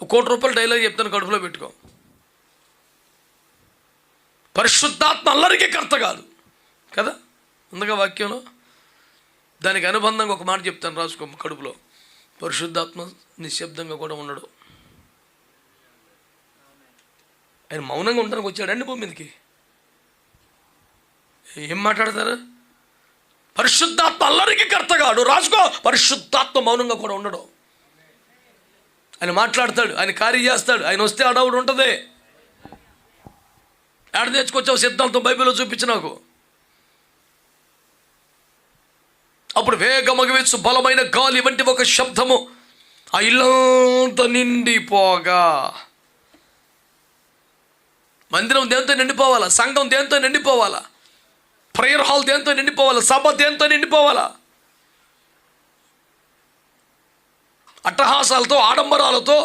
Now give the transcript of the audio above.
₹1,00,00,000 dialogue చెప్తాను, కడుపులో పెట్టుకో. పరిశుద్ధాత్మ అల్లరికి కర్త కాదు కదా, ఉందిగా వాక్యంలో. దానికి అనుబంధంగా ఒక మాట చెప్తాను, రాసుకో కడుపులో. పరిశుద్ధాత్మ నిశ్శబ్దంగా కూడా ఉండడు. ఆయన మౌనంగా ఉండడానికి వచ్చాడండి భూమి మీదకి. ఏం మాట్లాడతారు? పరిశుద్ధాత్మ అల్లరికి కర్తగాడు. రాసుకో, పరిశుద్ధాత్మ మౌనంగా కూడా ఉండడు. ఆయన మాట్లాడతాడు, ఆయన కార్యం చేస్తాడు. ఆయన వస్తే అడవుడు ఉంటుంది. ఏడ నేర్చుకొచ్చావు సిద్ధాంతం? బైబిల్లో చూపించి నాకు. అప్పుడు వేగమగవేసు బలమైన గాలి వంటి ఒక శబ్దము ఆ ఇల్లంతా నిండిపోగా. మందిరం దేంతో నిండిపోవాలా? సంఘం దేంతో నిండిపోవాలా? ప్రేయర్ హాల్ దేంతో నిండిపోవాలా? సభ దేంతో నిండిపోవాలా? అట్టహాసాలతో, ఆడంబరాలతో,